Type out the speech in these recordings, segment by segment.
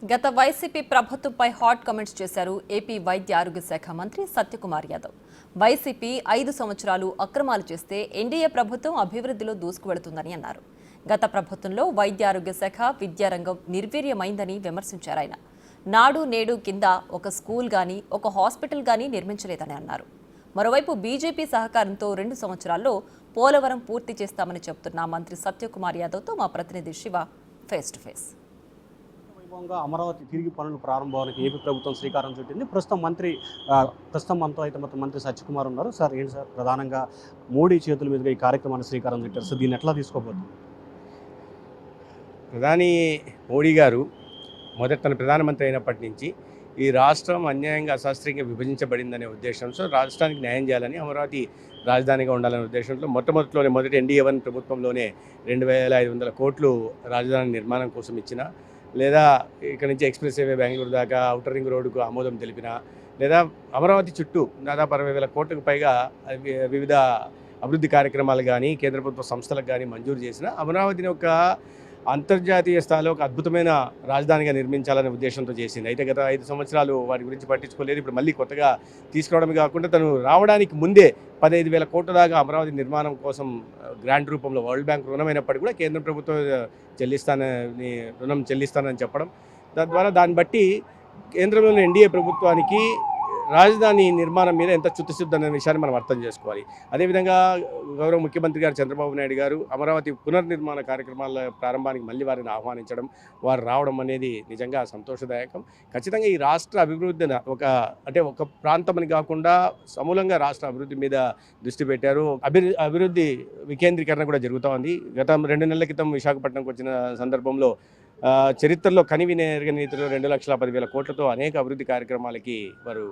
గత వైసీపీ ప్రభుత్వంపై hot comments చేశారు ఏపీ వైద్య ఆరోగ్య శాఖ మంత్రి సత్యకుమార్ యాదవ్. వైసీపీ 5 సంవత్సరాలు అక్రమాలు చేస్తే ఎన్డీఏ ప్రభుత్వం అభివృద్ధిలో దూసుకువెడుతుందని అన్నారు. గత ప్రభుత్వంలో వైద్య ఆరోగ్య శాఖ విద్యారంగం నిర్వీర్యమైందని విమర్శించారు ఆయన. నాడు నేడు కింద ఒక స్కూల్ గానీ ఒక హాస్పిటల్ గానీ నిర్మించలేదని అన్నారు. మరోవైపు బీజేపీ సహకారంతో 2 సంవత్సరాల్లో పోలవరం పూర్తి చేస్తామని చెబుతున్న మంత్రి సత్యకుమార్ యాదవ్తో మా ప్రతినిధి Shiva face to face. Amaravati తిరిగి పనులు ప్రారంభానికి ఏపీ ప్రభుత్వం శ్రీకారం చుట్టింది. ప్రస్తుతం మనతో అయితే మంత్రి సత్యకుమార్ ఉన్నారు. సార్, ఏంటి సార్, ప్రధానంగా మోడీ చేతుల మీదుగా ఈ కార్యక్రమాన్ని శ్రీకారం చుట్టారు. సార్, దీన్ని ఎట్లా తీసుకోబోతుంది? ప్రధాని మోడీ గారు తన ప్రధానమంత్రి అయినప్పటి నుంచి ఈ రాష్ట్రం అన్యాయంగా అశాస్త్రీయంగా విభజించబడిందనే ఉద్దేశంతో రాష్ట్రానికి న్యాయం చేయాలని, అమరావతి రాజధానిగా ఉండాలనే ఉద్దేశంతో మొదటి NDA-1 ప్రభుత్వంలోనే 2,500 కోట్లు రాజధాని నిర్మాణం కోసం ఇచ్చిన, లేదా ఇక్కడ నుంచి ఎక్స్ప్రెస్ హైవే బెంగళూరు దాకా ఔటర్ రింగ్ రోడ్డుకు ఆమోదం తెలిపిన, లేదా అమరావతి చుట్టూ దాదాపు 60,000 కోట్లకు పైగా వివిధ అభివృద్ధి కార్యక్రమాలు కానీ కేంద్ర ప్రభుత్వ సంస్థలకు కానీ మంజూరు చేసిన అమరావతిని ఒక అంతర్జాతీయ స్థాయిలో ఒక అద్భుతమైన రాజధానిగా నిర్మించాలనే ఉద్దేశంతో చేసింది. అయితే గత 5 సంవత్సరాలు వాటి గురించి పట్టించుకోలేదు. ఇప్పుడు మళ్ళీ కొత్తగా తీసుకురావడమే కాకుండా తను రావడానికి ముందే 15,000 కోట్ల దాకా అమరావతి నిర్మాణం కోసం గ్రాంట్ రూపంలో వరల్డ్ బ్యాంక్ రుణమైనప్పటికీ కూడా కేంద్ర ప్రభుత్వం రుణం చెల్లిస్తానని చెప్పడం, తద్వారా దాన్ని బట్టి కేంద్రంలోని NDA ప్రభుత్వానికి రాజధాని నిర్మాణం మీద ఎంత చిత్తశుద్ధి అనే విషయాన్ని మనం అర్థం చేసుకోవాలి. అదేవిధంగా గౌరవ ముఖ్యమంత్రి గారు చంద్రబాబు నాయుడు గారు అమరావతి పునర్నిర్మాణ కార్యక్రమాల ప్రారంభానికి మళ్ళీ వారిని ఆహ్వానించడం, వారు రావడం అనేది నిజంగా సంతోషదాయకం. ఖచ్చితంగా ఈ రాష్ట్ర అభివృద్ధిని ఒక ప్రాంతం అని కాకుండా సమూలంగా రాష్ట్ర అభివృద్ధి మీద దృష్టి పెట్టారు. అభివృద్ధి వికేంద్రీకరణ కూడా జరుగుతూ ఉంది. గత 2 నెలల క్రితం విశాఖపట్నంకి వచ్చిన సందర్భంలో చరిత్రలో కనివిని ఎరగని రీతిలో 2,10,000 కోట్లతో అనేక అభివృద్ధి కార్యక్రమాలకి వారు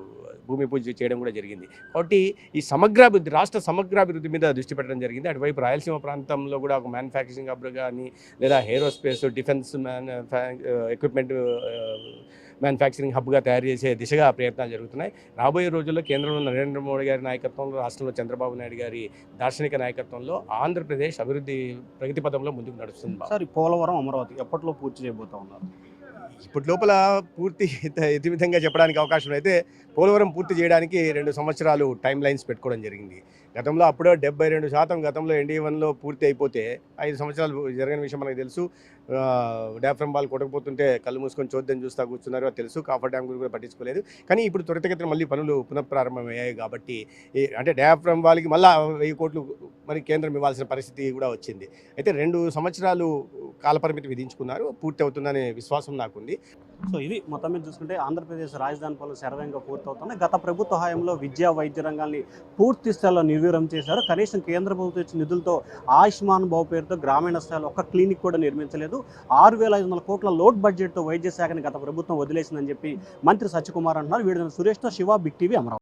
భూమి పూజ చేయడం కూడా జరిగింది. కాబట్టి ఈ సమగ్రాభివృద్ధి, రాష్ట్ర సమగ్రాభివృద్ధి మీద దృష్టి పెట్టడం జరిగింది. అటువైపు రాయలసీమ ప్రాంతంలో కూడా ఒక మ్యానుఫ్యాక్చరింగ్ హబ్ కానీ, లేదా ఏరోస్పేస్ డిఫెన్స్ ఎక్విప్మెంట్ మ్యానుఫ్యాక్చరింగ్ హబ్గా తయారు చేసే దిశగా ప్రయత్నాలు జరుగుతున్నాయి. రాబోయే రోజుల్లో కేంద్రంలో నరేంద్ర మోడీ గారి నాయకత్వంలో, రాష్ట్రంలో చంద్రబాబు నాయుడు గారి దార్శనిక నాయకత్వంలో ఆంధ్రప్రదేశ్ అభివృద్ధి ప్రగతి పదంలో ముందుకు నడుస్తుంది. సార్, ఈ పోలవరం అమరావతి ఎప్పట్లో పూర్తి చేయబోతా ఉన్నారు? ఇప్పటి లోపల పూర్తి విధంగా చెప్పడానికి అవకాశం అయితే పోలవరం పూర్తి చేయడానికి 2 సంవత్సరాలు టైం లైన్స్ పెట్టుకోవడం జరిగింది. గతంలో అప్పుడే 72% గతంలో NDA-1లో పూర్తి అయిపోతే 5 సంవత్సరాలు జరిగిన విషయం మనకు తెలుసు. డ్యాఫ్రమ్ వాళ్ళు కొట్టకపోతుంటే కళ్ళు మూసుకొని చూద్దాం చూస్తా కూర్చున్నారు, అది తెలుసు. కాఫర్ డ్యామ్ గురించి కూడా పట్టించుకోలేదు. కానీ ఇప్పుడు త్వరితగతిన మళ్ళీ పనులు పునఃప్రారంభమయ్యాయి. కాబట్టి డ్యాఫ్రమ్ వాళ్ళకి మళ్ళీ 1000 కోట్లు మరి కేంద్రం ఇవ్వాల్సిన పరిస్థితి కూడా వచ్చింది. అయితే 2 సంవత్సరాలు కాలపరిమితి విధించుకున్నారు. పూర్తి అవుతుందనే విశ్వాసం నాకుంది. సో ఇది మొత్తం మీద చూసుకుంటే ఆంధ్రప్రదేశ్ రాజధాని పనులు శరవేగంగా పూర్తవుతున్నాయి. గత ప్రభుత్వ హయాంలో విద్యా వైద్య రంగాన్ని పూర్తి స్థాయిలో నిర్వీర్యం చేశారు. కనీసం కేంద్ర ప్రభుత్వం ఇచ్చిన నిధులతో ఆయుష్మాన్ భావ్ పేరుతో గ్రామీణ స్థాయిలో ఒక్క క్లినిక్ కూడా నిర్మించలేదు. 6,500 కోట్ల లోడ్ బడ్జెట్తో వైద్య శాఖని గత ప్రభుత్వం వదిలేసిందని చెప్పి మంత్రి సత్యకుమార్ అంటున్నారు. వీడియో సురేష్తో శివ, బిగ్ టీవీ, అమరావతి.